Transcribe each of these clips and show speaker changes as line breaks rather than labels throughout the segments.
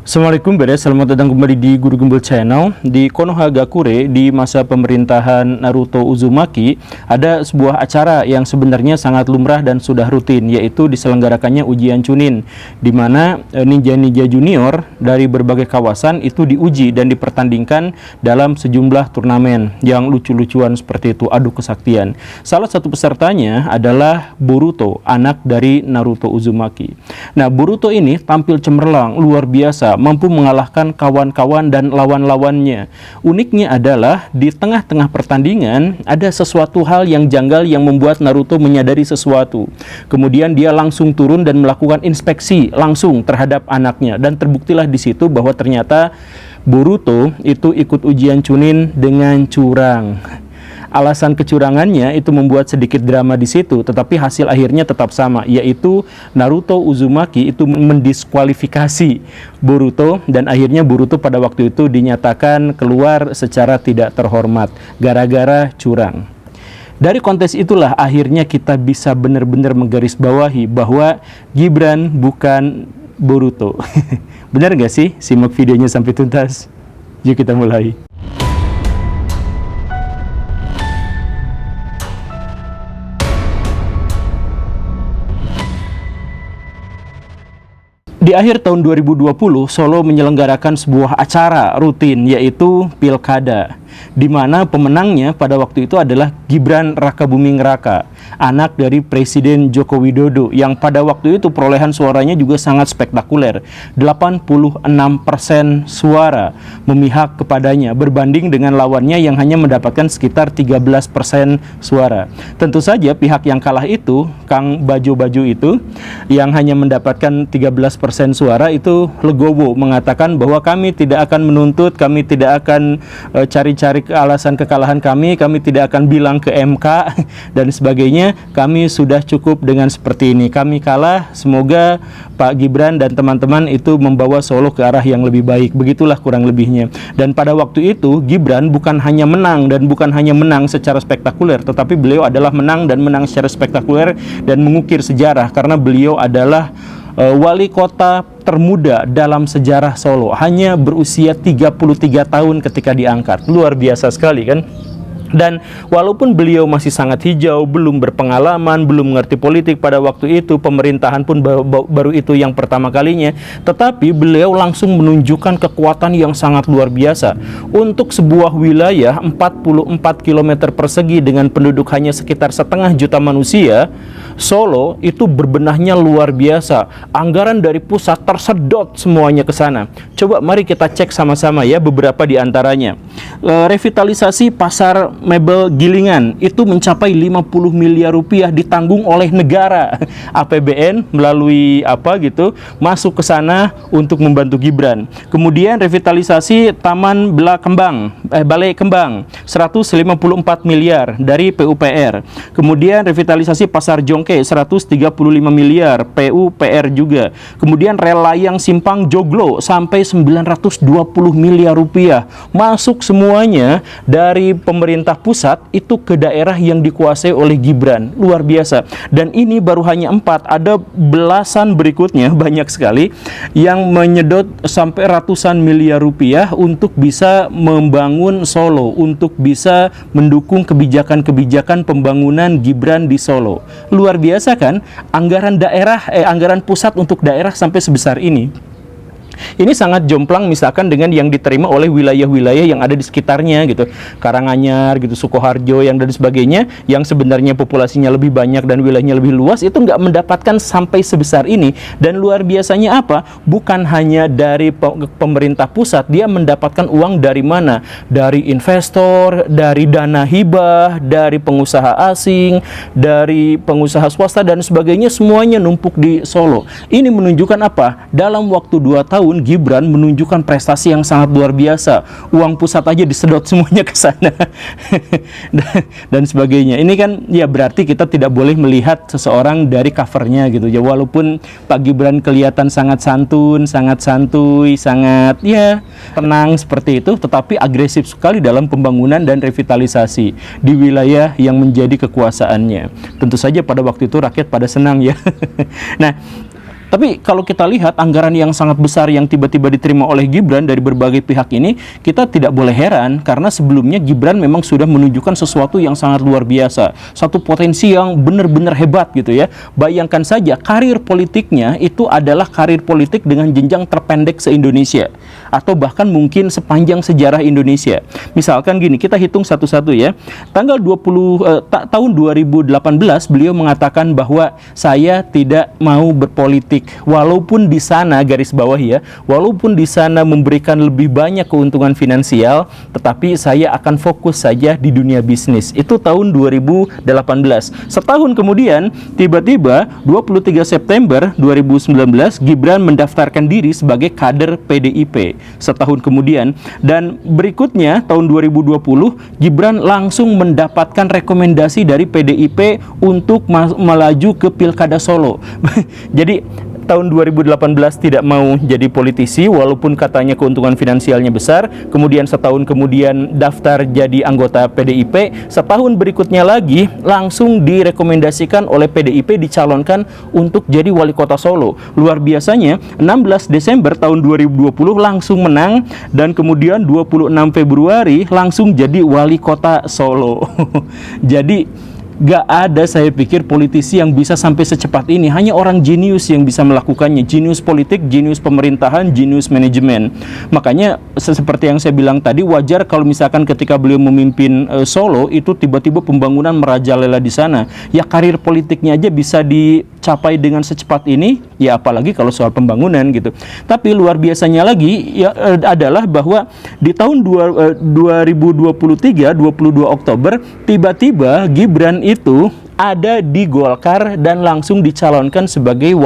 Assalamualaikum beres, selamat datang kembali di Guru Gembel Channel. Di Konohagakure, di masa pemerintahan Naruto Uzumaki, ada sebuah acara yang sebenarnya sangat lumrah dan sudah rutin, yaitu diselenggarakannya ujian Chunin, di mana ninja-ninja junior dari berbagai kawasan itu diuji dan dipertandingkan dalam sejumlah turnamen yang lucu-lucuan seperti itu, adu kesaktian. Salah satu pesertanya adalah Boruto, anak dari Naruto Uzumaki. Nah, Boruto ini tampil cemerlang, luar biasa, mampu mengalahkan kawan-kawan dan lawan-lawannya. Uniknya adalah di tengah-tengah pertandingan ada sesuatu hal yang janggal yang membuat Naruto menyadari sesuatu. Kemudian dia langsung turun dan melakukan inspeksi langsung terhadap anaknya, dan terbuktilah di situ bahwa ternyata Boruto itu ikut ujian Chunin dengan curang. Alasan kecurangannya itu membuat sedikit drama di situ, tetapi hasil akhirnya tetap sama, yaitu Naruto Uzumaki itu mendiskualifikasi Boruto, dan akhirnya Boruto pada waktu itu dinyatakan keluar secara tidak terhormat gara-gara curang. Dari kontes itulah akhirnya kita bisa benar-benar menggarisbawahi bahwa Gibran bukan Boruto. Benar gak sih? Simak videonya sampai tuntas. Yuk kita mulai. Di akhir tahun 2020, Solo menyelenggarakan sebuah acara rutin, yaitu Pilkada, di mana pemenangnya pada waktu itu adalah Gibran Rakabuming Raka, anak dari Presiden Joko Widodo, yang pada waktu itu perolehan suaranya juga sangat spektakuler, 86% suara memihak kepadanya, berbanding dengan lawannya yang hanya mendapatkan sekitar 13% suara. Tentu saja pihak yang kalah itu, Kang Baju-Baju itu, yang hanya mendapatkan 13% suara itu legowo, mengatakan bahwa kami tidak akan menuntut, kami tidak akan cari-cari alasan kekalahan kami tidak akan bilang ke MK dan sebagainya, kami sudah cukup dengan seperti ini, kami kalah, semoga Pak Gibran dan teman-teman itu membawa Solo ke arah yang lebih baik. Begitulah kurang lebihnya. Dan pada waktu itu Gibran bukan hanya menang, dan bukan hanya menang secara spektakuler, tetapi beliau adalah menang dan menang secara spektakuler dan mengukir sejarah, karena beliau adalah wali kota termuda dalam sejarah Solo, hanya berusia 33 tahun ketika diangkat. Luar biasa sekali kan? Dan walaupun beliau masih sangat hijau, belum berpengalaman, belum mengerti politik pada waktu itu, pemerintahan pun baru itu yang pertama kalinya, tetapi beliau langsung menunjukkan kekuatan yang sangat luar biasa. Untuk sebuah wilayah 44 km persegi dengan penduduk hanya sekitar 1,5 juta manusia, Solo itu berbenahnya luar biasa. Anggaran dari pusat tersedot semuanya ke sana. Coba mari kita cek sama-sama ya beberapa di antaranya. Revitalisasi pasar mebel Gilingan itu mencapai 50 miliar rupiah ditanggung oleh negara. APBN melalui apa gitu masuk ke sana untuk membantu Gibran. Kemudian revitalisasi Taman Balai Kembang 154 miliar dari PUPR. Kemudian revitalisasi Pasar Jongke 135 miliar PUPR juga. Kemudian rel layang Simpang Joglo sampai 920 miliar rupiah. Masuk semuanya dari pemerintah pusat itu ke daerah yang dikuasai oleh Gibran. Luar biasa. Dan ini baru hanya 4, ada belasan berikutnya, banyak sekali yang menyedot sampai ratusan miliar rupiah untuk bisa membangun Solo, untuk bisa mendukung kebijakan-kebijakan pembangunan Gibran di Solo. Luar biasa kan? Anggaran pusat untuk daerah sampai sebesar ini. Ini sangat jomplang misalkan dengan yang diterima oleh wilayah-wilayah yang ada di sekitarnya gitu, Karanganyar gitu, Sukoharjo yang dan sebagainya, yang sebenarnya populasinya lebih banyak dan wilayahnya lebih luas, itu nggak mendapatkan sampai sebesar ini. Dan luar biasanya apa? Bukan hanya dari pemerintah pusat, dia mendapatkan uang dari mana? Dari investor, dari dana hibah, dari pengusaha asing, dari pengusaha swasta dan sebagainya, semuanya numpuk di Solo. Ini menunjukkan apa? Dalam waktu 2 tahun Gibran menunjukkan prestasi yang sangat luar biasa. Uang pusat aja disedot semuanya ke sana dan sebagainya. Ini kan ya berarti kita tidak boleh melihat seseorang dari covernya gitu ya. Walaupun Pak Gibran kelihatan sangat santun, sangat santuy, sangat ya tenang seperti itu, tetapi agresif sekali dalam pembangunan dan revitalisasi di wilayah yang menjadi kekuasaannya. Tentu saja pada waktu itu rakyat pada senang ya. Nah, Tapi kalau kita lihat anggaran yang sangat besar yang tiba-tiba diterima oleh Gibran dari berbagai pihak ini, kita tidak boleh heran karena sebelumnya Gibran memang sudah menunjukkan sesuatu yang sangat luar biasa, satu potensi yang benar-benar hebat gitu ya. Bayangkan saja karir politiknya itu adalah karir politik dengan jenjang terpendek se-Indonesia atau bahkan mungkin sepanjang sejarah Indonesia. Misalkan gini, kita hitung satu-satu ya. Tahun 2018 beliau mengatakan bahwa saya tidak mau berpolitik walaupun di sana, garis bawah ya, walaupun di sana memberikan lebih banyak keuntungan finansial, tetapi saya akan fokus saja di dunia bisnis. Itu tahun 2018. Setahun kemudian, tiba-tiba 23 September 2019 Gibran mendaftarkan diri sebagai kader PDIP. Setahun kemudian, dan berikutnya tahun 2020 Gibran langsung mendapatkan rekomendasi dari PDIP untuk melaju ke Pilkada Solo. Jadi tahun 2018 tidak mau jadi politisi walaupun katanya keuntungan finansialnya besar, kemudian setahun kemudian daftar jadi anggota PDIP, setahun berikutnya lagi langsung direkomendasikan oleh PDIP dicalonkan untuk jadi wali kota Solo. Luar biasanya 16 Desember tahun 2020 langsung menang dan kemudian 26 Februari langsung jadi wali kota Solo. Jadi gak ada, saya pikir, politisi yang bisa sampai secepat ini. Hanya orang jenius yang bisa melakukannya. Jenius politik, jenius pemerintahan, jenius manajemen. Makanya seperti yang saya bilang tadi, wajar kalau misalkan ketika beliau memimpin Solo itu tiba-tiba pembangunan merajalela di sana. Ya karir politiknya aja bisa dicapai dengan secepat ini, ya apalagi kalau soal pembangunan gitu. Tapi luar biasanya lagi ya adalah bahwa di tahun 2023 22 Oktober tiba-tiba Gibran itu ada di Golkar dan langsung dicalonkan sebagai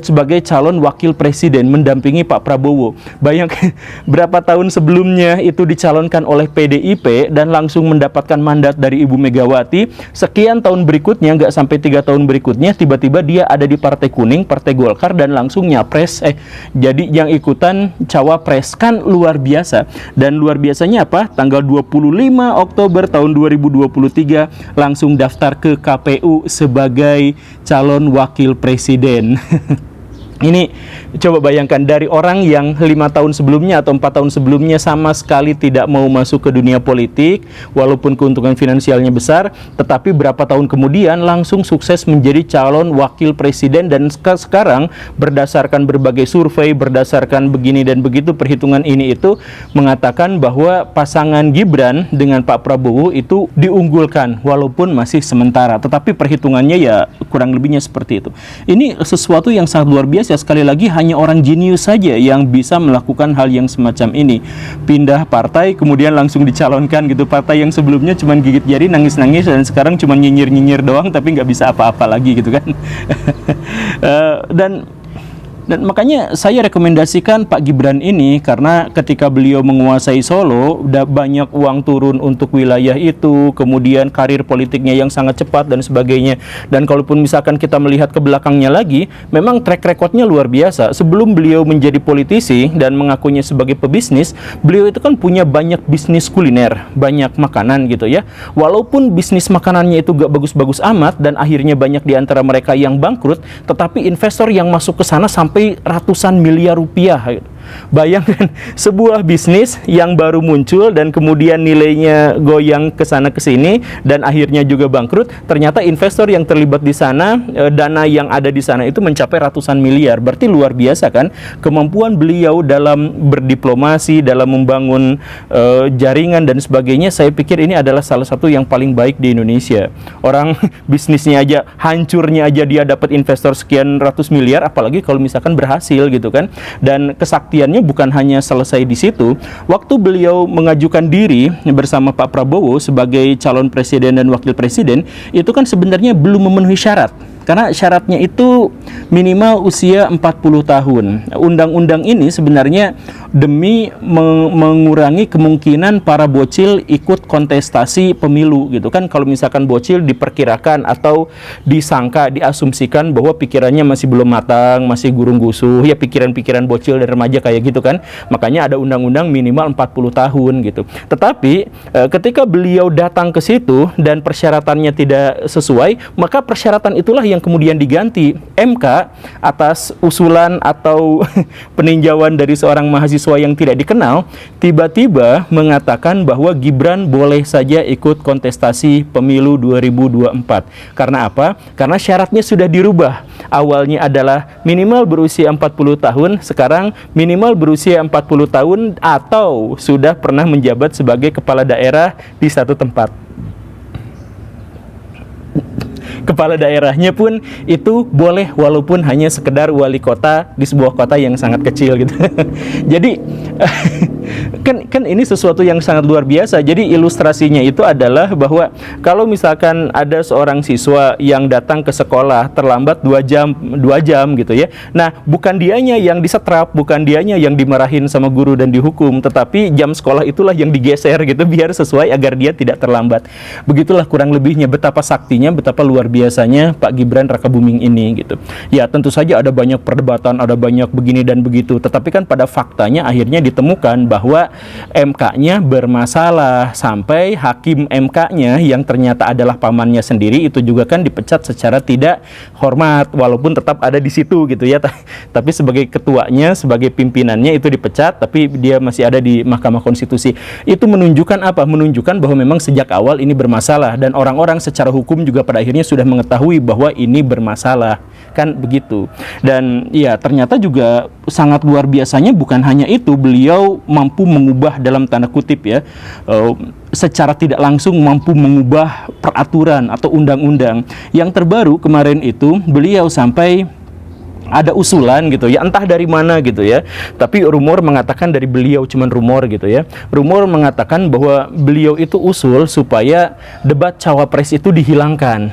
sebagai calon wakil presiden mendampingi Pak Prabowo. Bayangkan berapa tahun sebelumnya itu dicalonkan oleh PDIP dan langsung mendapatkan mandat dari Ibu Megawati. Sekian tahun berikutnya, nggak sampai 3 tahun berikutnya, tiba-tiba dia ada di Partai Kuning, Partai Golkar, dan langsung nyapres. Jadi yang ikutan cawapres, kan luar biasa. Dan luar biasanya apa? Tanggal 25 Oktober tahun 2023 langsung daftar ke KPU sebagai calon wakil presiden. Ini coba bayangkan, dari orang yang 5 tahun sebelumnya atau 4 tahun sebelumnya sama sekali tidak mau masuk ke dunia politik walaupun keuntungan finansialnya besar, tetapi berapa tahun kemudian langsung sukses menjadi calon wakil presiden. Dan sekarang berdasarkan berbagai survei, berdasarkan begini dan begitu, perhitungan ini itu mengatakan bahwa pasangan Gibran dengan Pak Prabowo itu diunggulkan walaupun masih sementara, tetapi perhitungannya ya kurang lebihnya seperti itu. Ini sesuatu yang sangat luar biasa. Sekali lagi, hanya orang jenius saja yang bisa melakukan hal yang semacam ini. Pindah partai kemudian langsung dicalonkan gitu. Partai yang sebelumnya cuma gigit jari, nangis-nangis, dan sekarang cuma nyinyir-nyinyir doang tapi nggak bisa apa-apa lagi gitu kan. Dan makanya saya rekomendasikan Pak Gibran ini, karena ketika beliau menguasai Solo, udah banyak uang turun untuk wilayah itu, kemudian karir politiknya yang sangat cepat dan sebagainya. Dan kalaupun misalkan kita melihat ke belakangnya lagi, memang track recordnya luar biasa. Sebelum beliau menjadi politisi dan mengakunya sebagai pebisnis, beliau itu kan punya banyak bisnis kuliner, banyak makanan gitu ya. Walaupun bisnis makanannya itu gak bagus-bagus amat dan akhirnya banyak di antara mereka yang bangkrut, tetapi investor yang masuk ke sana sampai ratusan miliar rupiah. Bayangkan, sebuah bisnis yang baru muncul dan kemudian nilainya goyang ke sana ke sini dan akhirnya juga bangkrut, ternyata investor yang terlibat di sana, dana yang ada di sana itu mencapai ratusan miliar. Berarti luar biasa kan kemampuan beliau dalam berdiplomasi, dalam membangun jaringan dan sebagainya. Saya pikir ini adalah salah satu yang paling baik di Indonesia. Orang bisnisnya aja, hancurnya aja dia dapat investor sekian ratus miliar, apalagi kalau misalkan berhasil gitu kan. Dan kesaktiannya bukan hanya selesai di situ. Waktu beliau mengajukan diri bersama Pak Prabowo sebagai calon presiden dan wakil presiden, itu kan sebenarnya belum memenuhi syarat. Karena syaratnya itu minimal usia 40 tahun. Undang-undang ini sebenarnya demi mengurangi kemungkinan para bocil ikut kontestasi pemilu gitu kan. Kalau misalkan bocil diperkirakan atau disangka, diasumsikan bahwa pikirannya masih belum matang, masih gurung-gusuh, ya pikiran-pikiran bocil dan remaja kayak gitu kan. Makanya ada undang-undang minimal 40 tahun gitu. Tetapi ketika beliau datang ke situ dan persyaratannya tidak sesuai, maka persyaratan itulah yang yang kemudian diganti, MK atas usulan atau peninjauan dari seorang mahasiswa yang tidak dikenal, tiba-tiba mengatakan bahwa Gibran boleh saja ikut kontestasi pemilu 2024. Karena apa? Karena syaratnya sudah dirubah. Awalnya adalah minimal berusia 40 tahun, sekarang minimal berusia 40 tahun atau sudah pernah menjabat sebagai kepala daerah di satu tempat. Kepala daerahnya pun itu boleh walaupun hanya sekedar wali kota di sebuah kota yang sangat kecil gitu. Jadi kan ini sesuatu yang sangat luar biasa. Jadi ilustrasinya itu adalah bahwa kalau misalkan ada seorang siswa yang datang ke sekolah terlambat 2 jam gitu ya. Nah, bukan dianya yang disetrap, bukan dianya yang dimarahin sama guru dan dihukum, tetapi jam sekolah itulah yang digeser gitu biar sesuai agar dia tidak terlambat. Begitulah kurang lebihnya betapa saktinya, betapa luar biasanya Pak Gibran Rakabuming ini gitu. Ya, tentu saja ada banyak perdebatan, ada banyak begini dan begitu, tetapi kan pada faktanya akhirnya ditemukan bahwa MK-nya bermasalah, sampai hakim MK-nya yang ternyata adalah pamannya sendiri itu juga kan dipecat secara tidak hormat walaupun tetap ada di situ gitu ya. Tapi sebagai ketuanya, sebagai pimpinannya itu dipecat, tapi dia masih ada di Mahkamah Konstitusi. Itu menunjukkan apa? Menunjukkan bahwa memang sejak awal ini bermasalah dan orang-orang secara hukum juga pada akhirnya sudah mengetahui bahwa ini bermasalah, kan begitu. Dan ya ternyata juga sangat luar biasanya bukan hanya itu, beliau mampu mengubah dalam tanda kutip ya, secara tidak langsung mampu mengubah peraturan atau undang-undang. Yang terbaru kemarin itu beliau sampai ada usulan gitu ya, entah dari mana gitu ya, tapi rumor mengatakan dari beliau, cuman rumor gitu ya. Rumor mengatakan bahwa beliau itu usul supaya debat cawapres itu dihilangkan.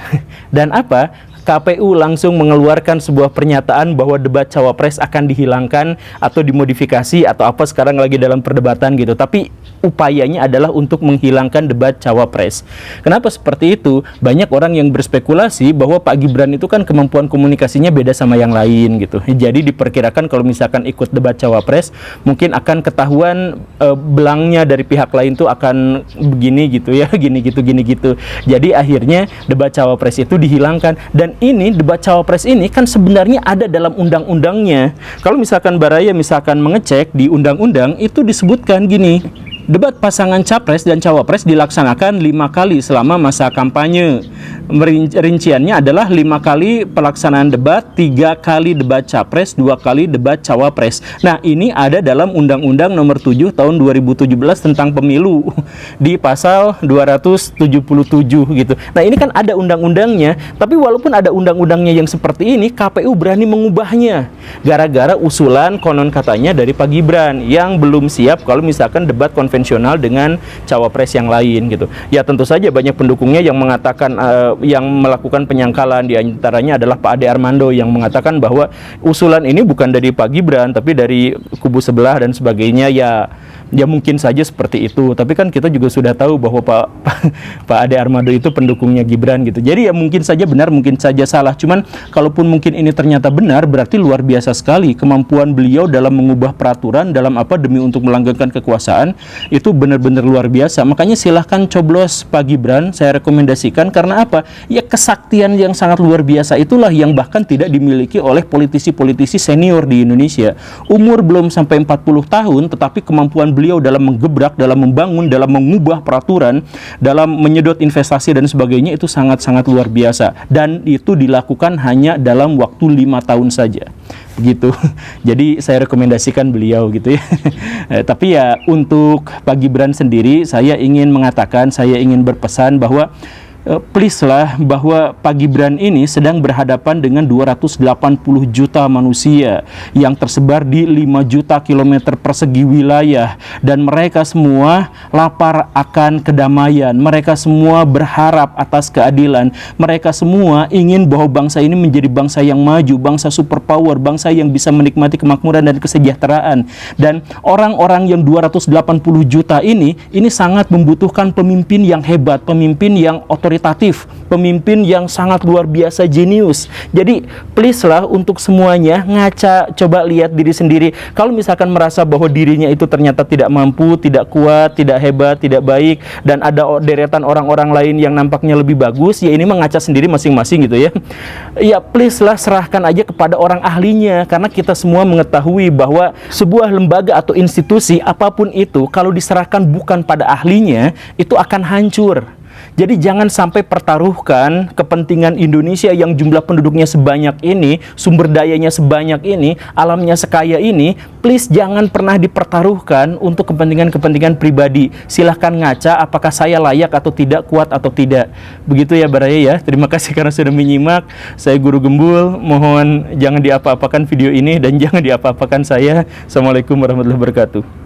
Dan apa? KPU langsung mengeluarkan sebuah pernyataan bahwa debat cawapres akan dihilangkan atau dimodifikasi atau apa sekarang lagi dalam perdebatan gitu. Tapi upayanya adalah untuk menghilangkan debat cawapres. Kenapa seperti itu? Banyak orang yang berspekulasi bahwa Pak Gibran itu kan kemampuan komunikasinya beda sama yang lain gitu. Jadi diperkirakan kalau misalkan ikut debat cawapres mungkin akan ketahuan belangnya dari pihak lain tuh akan begini gitu ya, gini gitu. Jadi akhirnya debat cawapres itu dihilangkan. Dan ini debat cawapres ini kan sebenarnya ada dalam undang-undangnya. Kalau misalkan Baraya misalkan mengecek di undang-undang itu disebutkan gini, debat pasangan capres dan cawapres dilaksanakan 5 kali selama masa kampanye. Rinciannya adalah 5 kali pelaksanaan debat, 3 kali debat capres, 2 kali debat cawapres. Nah, ini ada dalam Undang-Undang Nomor 7 Tahun 2017 tentang pemilu di pasal 277 gitu. Nah, ini kan ada undang-undangnya, tapi walaupun ada undang-undangnya yang seperti ini, KPU berani mengubahnya gara-gara usulan konon katanya dari Pak Gibran yang belum siap kalau misalkan debat konvensional dengan cawapres yang lain gitu. Ya tentu saja banyak pendukungnya yang mengatakan yang melakukan penyangkalan, di antaranya adalah Pak Ade Armando yang mengatakan bahwa usulan ini bukan dari Pak Gibran tapi dari kubu sebelah dan sebagainya. Ya mungkin saja seperti itu, tapi kan kita juga sudah tahu bahwa Pak Ade Armando itu pendukungnya Gibran gitu. Jadi ya mungkin saja benar, mungkin saja salah. Cuman kalaupun mungkin ini ternyata benar, berarti luar biasa sekali kemampuan beliau dalam mengubah peraturan, dalam apa demi untuk melanggengkan kekuasaan, itu benar-benar luar biasa. Makanya silahkan coblos Pak Gibran, saya rekomendasikan. Karena apa? Ya kesaktian yang sangat luar biasa itulah yang bahkan tidak dimiliki oleh politisi-politisi senior di Indonesia. Umur belum sampai 40 tahun, tetapi kemampuan beliau dalam menggebrak, dalam membangun, dalam mengubah peraturan, dalam menyedot investasi dan sebagainya itu sangat-sangat luar biasa. Dan itu dilakukan hanya dalam waktu 5 tahun saja. Begitu. Jadi saya rekomendasikan beliau gitu ya. Tapi ya untuk Pak Gibran sendiri saya ingin mengatakan, saya ingin berpesan bahwa please lah, bahwa Pak Gibran ini sedang berhadapan dengan 280 juta manusia yang tersebar di 5 juta kilometer persegi wilayah, dan mereka semua lapar akan kedamaian, mereka semua berharap atas keadilan, mereka semua ingin bahwa bangsa ini menjadi bangsa yang maju, bangsa superpower, bangsa yang bisa menikmati kemakmuran dan kesejahteraan. Dan orang-orang yang 280 juta ini sangat membutuhkan pemimpin yang hebat, pemimpin yang otoriter, otoritatif, pemimpin yang sangat luar biasa jenius. Jadi please lah untuk semuanya ngaca, coba lihat diri sendiri. Kalau misalkan merasa bahwa dirinya itu ternyata tidak mampu, tidak kuat, tidak hebat, tidak baik, dan ada deretan orang-orang lain yang nampaknya lebih bagus, ya ini mengaca sendiri masing-masing gitu ya. Ya please lah, serahkan aja kepada orang ahlinya, karena kita semua mengetahui bahwa sebuah lembaga atau institusi apapun itu, kalau diserahkan bukan pada ahlinya, itu akan hancur. Jadi jangan sampai pertaruhkan kepentingan Indonesia yang jumlah penduduknya sebanyak ini, sumber dayanya sebanyak ini, alamnya sekaya ini, please jangan pernah dipertaruhkan untuk kepentingan-kepentingan pribadi. Silahkan ngaca apakah saya layak atau tidak, kuat atau tidak. Begitu ya Baraya ya. Terima kasih karena sudah menyimak. Saya Guru Gembul, mohon jangan diapa-apakan video ini dan jangan diapa-apakan saya. Assalamualaikum warahmatullahi wabarakatuh.